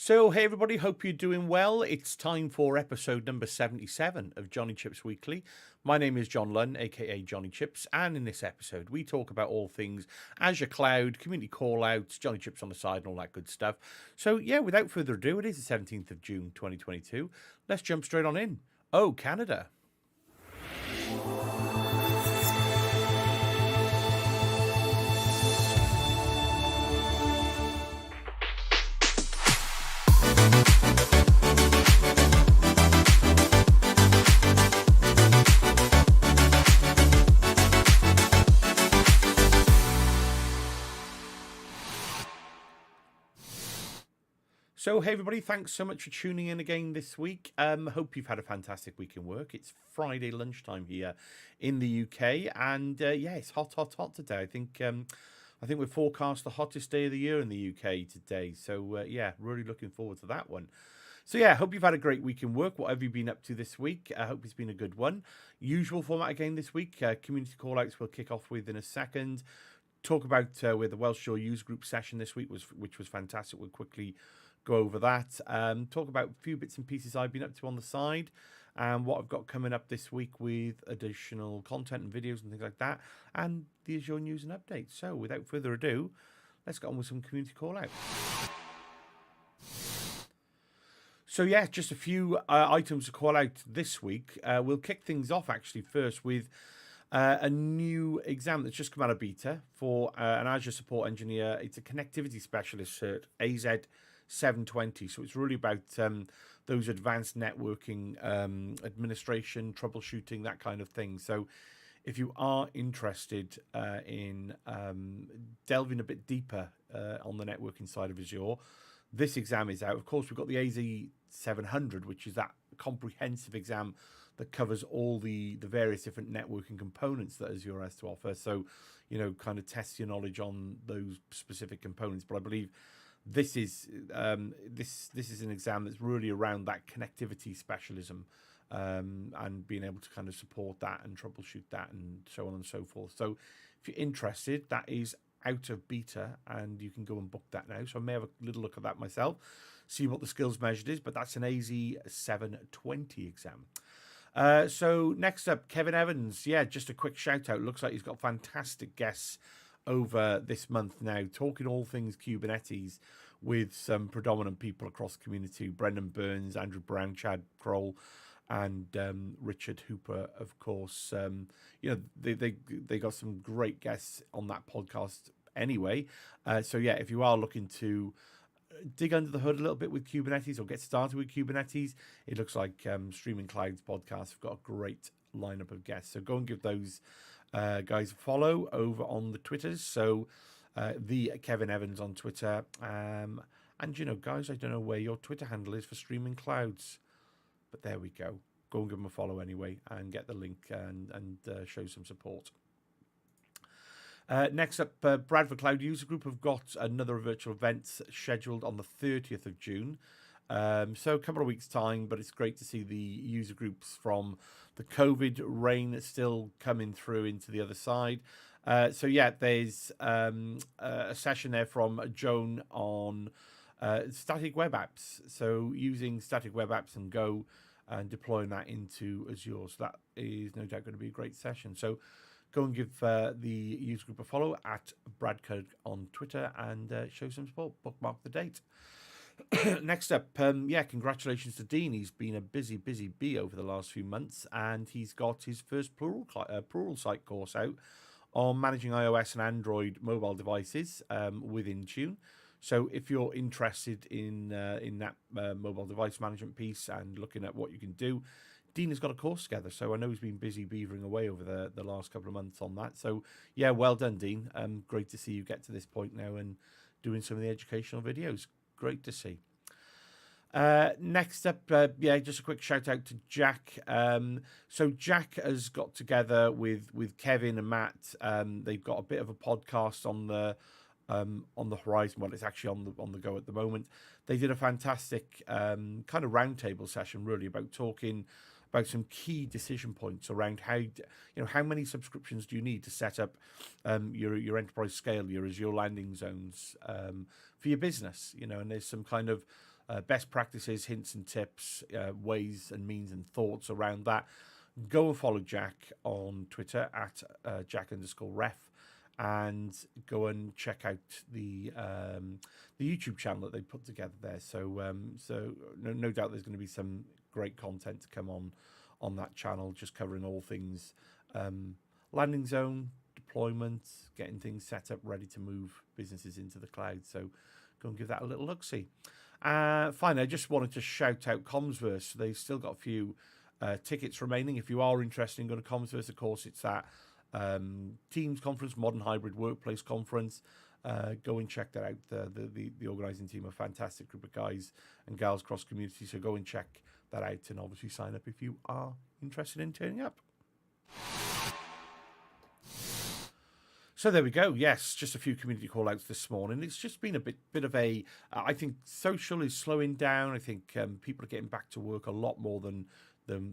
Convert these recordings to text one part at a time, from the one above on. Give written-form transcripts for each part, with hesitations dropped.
So, hey everybody, hope you're doing well. It's time for episode number 77 of Jonnychipz Weekly. My name is John Lunn, aka Jonnychipz, and in this episode, we talk about all things Azure Cloud, community callouts, Jonnychipz on the side, and all that good stuff. So, yeah, without further ado, it is the 17th of June 2022. Let's jump straight on in. Oh, Canada. So, hey everybody, thanks so much for tuning in again this week. Hope you've had a fantastic week in work. It's Friday lunchtime here in the UK, and yeah, it's hot today. I think we're forecast the hottest day of the year in the UK today. So yeah, really looking forward to that one. So yeah, hope you've had a great week in work. What have you been up to this week? I hope it's been a good one. Usual format again this week. Community callouts we'll kick off with in a second. Talk about where the Welsh Shore User Group session this week was, which was fantastic. We'll quickly go over that. Talk about a few bits and pieces I've been up to on the side and what I've got coming up this week with additional content and videos and things like that, and the Azure news and updates. So without further ado, let's get on with some community call out. So yeah, just a few items to call out this week. We'll kick things off actually first with a new exam that's just come out of beta for an Azure support engineer. It's a connectivity specialist cert, AZ720. So it's really about those advanced networking, administration, troubleshooting, that kind of thing. So if you are interested in delving a bit deeper on the networking side of Azure, this exam is out. Of course, we've got the AZ700, which is that comprehensive exam that covers all the various different networking components that Azure has to offer. So, you know, kind of test your knowledge on those specific components. But I believe this is this is an exam that's really around that connectivity specialism and being able to kind of support that and troubleshoot that and so on and so forth. So if you're interested, that is out of beta and you can go and book that now. So I may have a little look at that myself, see what the skills measured is, but that's an AZ720 exam. So next up, Kevin Evans. Yeah, just a quick shout out. Looks like he's got fantastic guests over this month now, talking all things Kubernetes with some predominant people across the community: Brendan Burns, Andrew Brown, Chad Kroll, and Richard Hooper, of course. You know, they got some great guests on that podcast anyway. So yeah, if you are looking to dig under the hood a little bit with Kubernetes or get started with Kubernetes, it looks like Streaming Clouds podcast have got a great lineup of guests. So go and give those guys a follow over on the Twitters. So the Kevin Evans on Twitter. And, you know, guys, I don't know where your Twitter handle is for Streaming Clouds, but there we go. Go and give them a follow anyway and get the link and show some support. Next up, Bradford Cloud User Group have got another virtual event scheduled on the 30th of June. So a couple of weeks' time, but it's great to see the user groups from the COVID reign still coming through into the other side. So yeah, there's a session there from Joan on static web apps. So using static web apps and Go and deploying that into Azure. So that is no doubt going to be a great session. So go and give the user group a follow at Bradcode on Twitter and show some support. Bookmark the date. Next up, yeah, congratulations to Dean. He's been a busy bee over the last few months, and he's got his first plural site course out on managing iOS and Android mobile devices with Intune. So if you're interested in that mobile device management piece and looking at what you can do, Dean has got a course together. So I know he's been busy beavering away over the last couple of months on that. So yeah, well done, Dean. Great to see you get to this point now and doing some of the educational videos. Great to see. Next up, yeah, just a quick shout out to Jack. So Jack has got together with Kevin and Matt. They've got a bit of a podcast on the horizon. Well, it's actually on the go at the moment. They did a fantastic kind of roundtable session, really, about talking about some key decision points around how many subscriptions do you need to set up your enterprise scale, your Azure landing zones for your business, and there's some kind of best practices, hints and tips, ways and means and thoughts around that. Go and follow Jack on Twitter at Jack_ref, and go and check out the YouTube channel that they put together there. So no doubt there's going to be some great content to come on that channel, just covering all things landing zone, deployment, getting things set up, ready to move businesses into the cloud. So go and give that a little look-see. Finally, I just wanted to shout out Commsverse. They've still got a few tickets remaining. If you are interested in going to Commsverse, of course, it's that Teams conference, Modern Hybrid Workplace Conference. Go and check that out. The organising team, a fantastic group of guys and gals across community. So go and check that out, and obviously sign up if you are interested in turning up. So there we go. Yes, just a few community call-outs this morning. It's just been a bit of a. I think social is slowing down. I think people are getting back to work a lot more than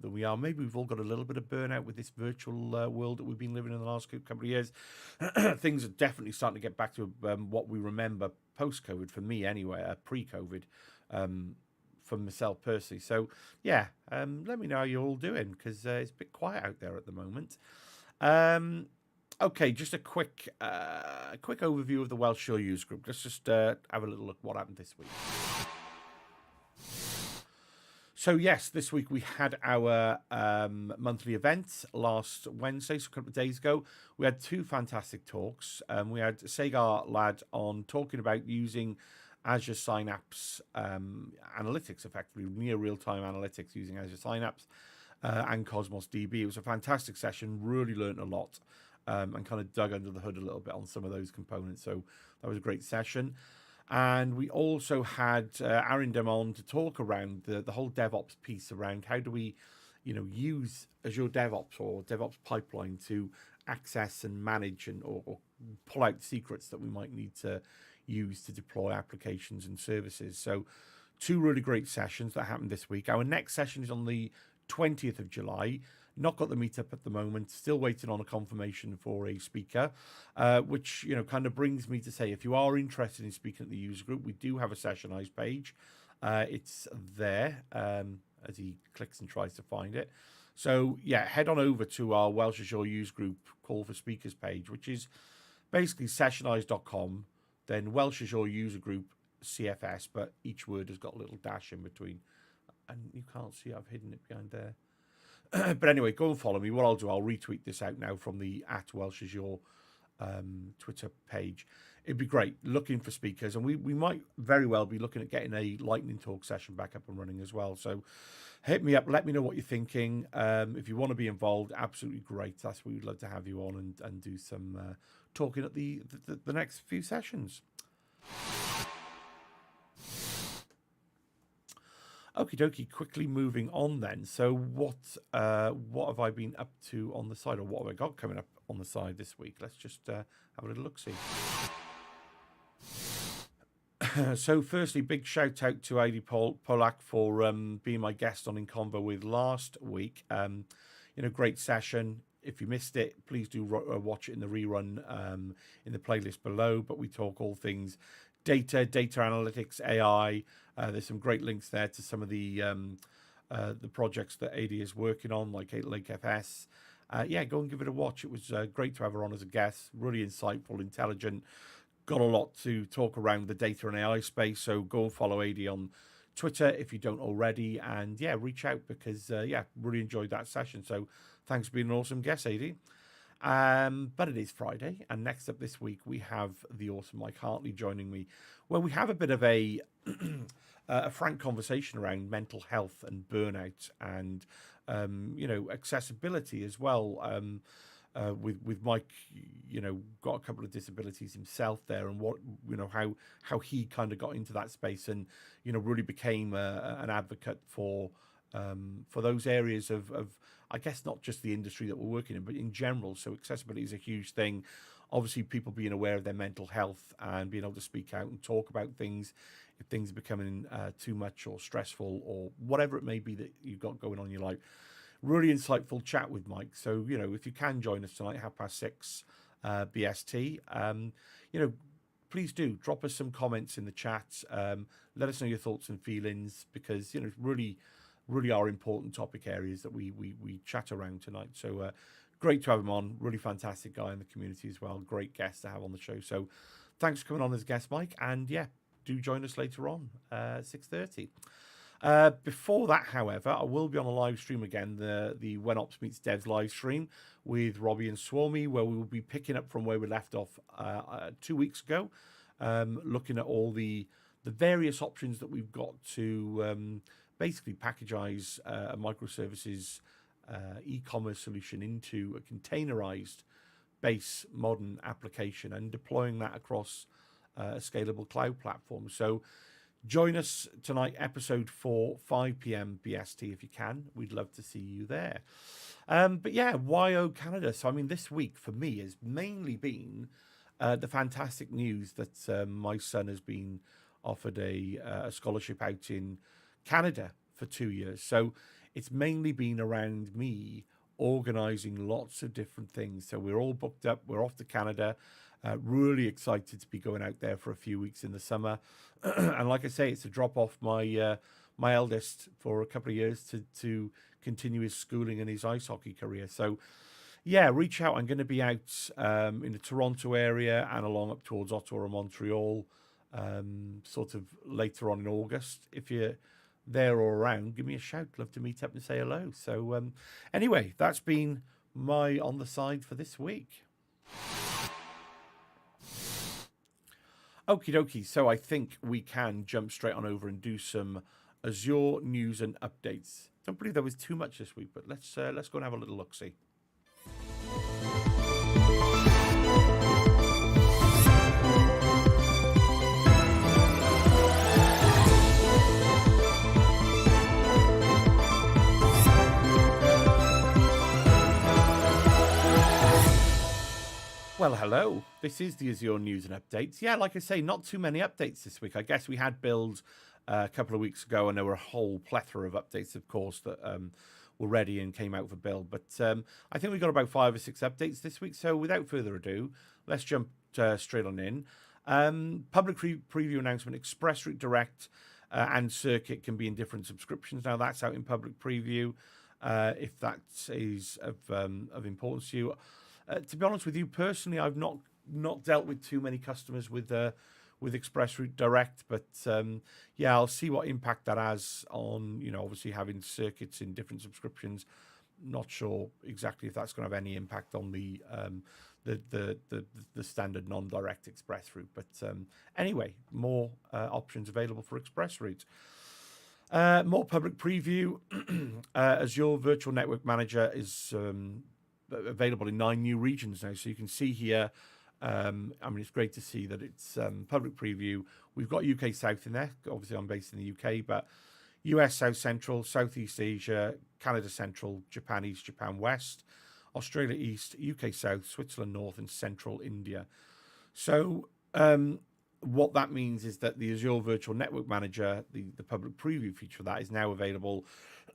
we are. Maybe we've all got a little bit of burnout with this virtual world that we've been living in the last couple of years. Things are definitely starting to get back to what we remember post-COVID, for me anyway, pre-COVID, for myself personally. So yeah, let me know how you're all doing, because it's a bit quiet out there at the moment. Okay, just a quick overview of the Welsh Shore User Group. Let's just have a little look at what happened this week. So yes, this week we had our monthly event last Wednesday, so a couple of days ago. We had two fantastic talks. We had Sagar Lad on talking about using Azure Synapse analytics, effectively near real-time analytics using Azure Synapse and Cosmos DB. It was a fantastic session, really learned a lot, and kind of dug under the hood a little bit on some of those components. So that was a great session. And we also had Arindam on to talk around the whole DevOps piece around how do we, use Azure DevOps or DevOps pipeline to access and manage or pull out secrets that we might need to use to deploy applications and services. So two really great sessions that happened this week. Our next session is on the 20th of July. Not got the meetup at the moment, still waiting on a confirmation for a speaker, which, kind of brings me to say, if you are interested in speaking at the user group, we do have a sessionized page. It's there as he clicks and tries to find it. So yeah, head on over to our Welsh Azure User Group call for speakers page, which is basically sessionized.com, then Welsh Azure User Group CFS, but each word has got a little dash in between. And you can't see, I've hidden it behind there. But anyway, go and follow me. What I'll do, I'll retweet this out now from the @Welsh Azure Twitter page. It'd be great looking for speakers, and we might very well be looking at getting a lightning talk session back up and running as well. So hit me up, let me know what you're thinking. If you want to be involved, absolutely great. That's what we'd love to have you on and do some talking at the next few sessions. Okie dokie, quickly moving on then. So what have I been up to on the side, or what have I got coming up on the side this week? Let's just have a little look-see. So firstly, big shout out to Adi Polak for being my guest on In Convo with last week. Great session. If you missed it, please do watch it in the rerun in the playlist below. But we talk all things data analytics, AI. There's some great links there to some of the projects that AD is working on, like Lake FS. Go and give it a watch. It was great to have her on as a guest. Really insightful, intelligent. Got a lot to talk around the data and AI space. So go and follow AD on Twitter if you don't already. And reach out because, really enjoyed that session. So thanks for being an awesome guest, AD. But it is Friday, and next up this week we have the awesome Mike Hartley joining me, where we have a bit of a frank conversation around mental health and burnout and accessibility as well. With Mike, got a couple of disabilities himself there, and what how he kind of got into that space and really became an advocate for those areas of I guess not just the industry that we're working in, but in general. So accessibility is a huge thing. Obviously, people being aware of their mental health and being able to speak out and talk about things if things are becoming too much or stressful or whatever it may be that you've got going on in your life. Really insightful chat with Mike. So, if you can join us tonight, 6:30 BST, please do drop us some comments in the chat. Let us know your thoughts and feelings, because really are important topic areas that we chat around tonight. So great to have him on. Really fantastic guy in the community as well. Great guest to have on the show. So thanks for coming on as a guest, Mike. And yeah, do join us later on, 6:30. Before that, however, I will be on a live stream again, the When Ops Meets Devs live stream with Robbie and Swarmy, where we will be picking up from where we left off 2 weeks ago, looking at all the various options that we've got to basically packagize a microservices e-commerce solution into a containerized base modern application and deploying that across a scalable cloud platform. So join us tonight, episode 4, 5 p.m. BST, if you can. We'd love to see you there. But yeah, YO Canada. So, I mean, this week for me has mainly been the fantastic news that my son has been offered a scholarship out in Canada for 2 years. So it's mainly been around me organising lots of different things. So we're all booked up. We're off to Canada. Really excited to be going out there for a few weeks in the summer. And like I say, it's to drop off my my eldest for a couple of years to continue his schooling and his ice hockey career. So yeah, reach out. I'm going to be out in the Toronto area and along up towards Ottawa and Montreal, sort of later on in August. If you're there or around, give me a shout. Love to meet up and say hello. So anyway, that's been my On the Side for this week. Okie dokie, so I think we can jump straight on over and do some Azure news and updates. Don't believe there was too much this week, but let's go and have a little look-see. Well, hello. This is the Azure News and Updates. Yeah, like I say, not too many updates this week. I guess we had builds a couple of weeks ago, and there were a whole plethora of updates, of course, that were ready and came out for build. But I think we got about 5 or 6 updates this week. So without further ado, let's jump straight on in. Public preview announcement: Express Route Direct and Circuit can be in different subscriptions. Now that's out in public preview. If that is of importance to you. To be honest with you, personally, I've not dealt with too many customers with Express Route Direct, but yeah, I'll see what impact that has on, obviously having circuits in different subscriptions. Not sure exactly if that's going to have any impact on the standard non-direct Express Route, but anyway, more options available for Express Route. More public preview. Azure Virtual Network Manager is available in 9 new regions now. So you can see here, I mean, it's great to see that it's public preview. We've got UK South in there. Obviously, I'm based in the UK, but US South Central, Southeast Asia, Canada Central, Japan East, Japan West, Australia East, UK South, Switzerland North, and Central India. So what that means is that the Azure Virtual Network Manager, the public preview feature of that, is now available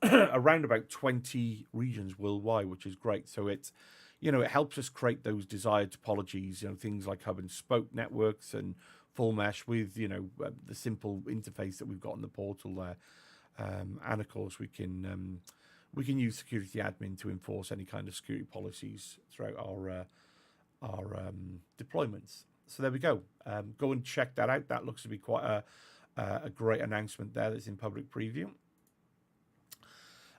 around about 20 regions worldwide, which is great. So it's, it helps us create those desired topologies, things like hub and spoke networks and full mesh with, the simple interface that we've got in the portal there. And of course, we can use security admin to enforce any kind of security policies throughout our deployments. So there we go. Go and check that out. That looks to be quite a great announcement there that's in public preview.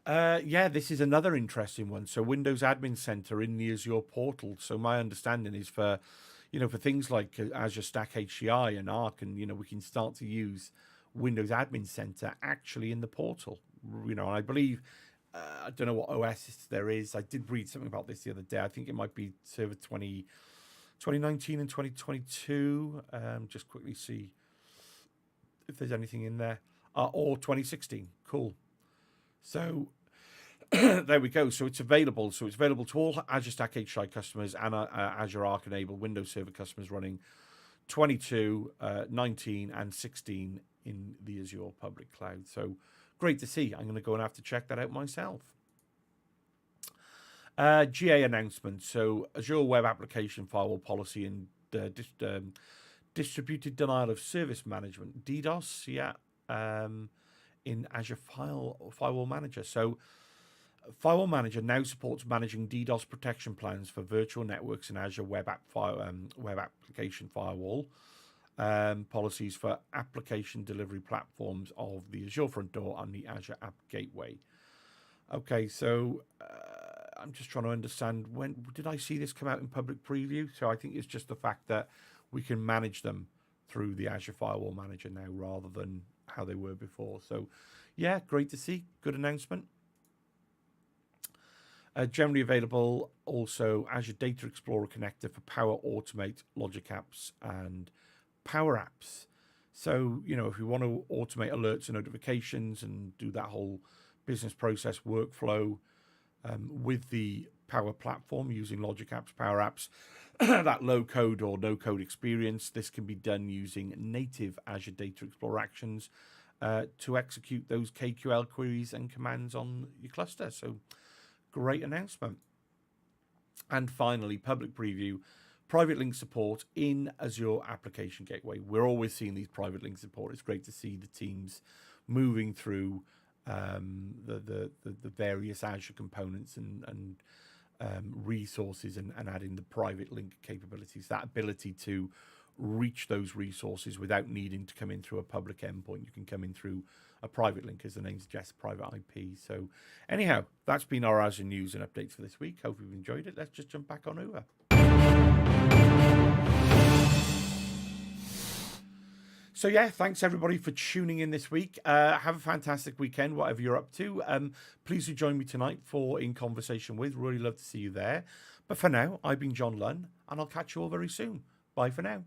Yeah, this is another interesting one. So Windows Admin Center in the Azure portal. So my understanding is for things like Azure Stack HCI and Arc, and we can start to use Windows Admin Center actually in the portal. And I believe I don't know what OS there is. I did read something about this the other day. I think it might be Server 2019 and 2022. Just quickly see if there's anything in there. Or 2016. Cool. So there we go. So it's available. So it's available to all Azure Stack HCI customers and Azure Arc enabled Windows Server customers running 22, 19, and 16 in the Azure public cloud. So great to see. I'm going to go and have to check that out myself. GA announcement. So Azure Web Application Firewall Policy and Distributed denial of service management, DDoS, yeah, in Azure Firewall Manager. So Firewall Manager now supports managing DDoS protection plans for virtual networks in Azure Web Application Firewall, policies for application delivery platforms of the Azure Front Door and the Azure App Gateway. Okay, so I'm just trying to understand, when did I see this come out in public preview? So I think it's just the fact that we can manage them through the Azure Firewall Manager now rather than how they were before. So yeah, great to see. Good announcement. Generally available also Azure Data Explorer connector for Power Automate, Logic Apps, and Power Apps. So, you know, if we want to automate alerts and notifications and do that whole business process workflow with the Power Platform using Logic Apps, Power Apps, that low code or no code experience, this can be done using native Azure Data Explorer actions to execute those KQL queries and commands on your cluster. So great announcement. And finally, public preview, private link support in Azure Application Gateway. We're always seeing these private link support. It's great to see the teams moving through the various Azure components and resources and adding the private link capabilities, that ability to reach those resources without needing to come in through a public endpoint. You can come in through a private link, as the name suggests, private IP. So anyhow, that's been our Azure news and updates for this week. Hope you've enjoyed it. Let's just jump back on over. So yeah, thanks everybody for tuning in this week. Have a fantastic weekend, whatever you're up to. Please do join me tonight for In Conversation With. Really love to see you there. But for now, I've been John Lunn, and I'll catch you all very soon. Bye for now.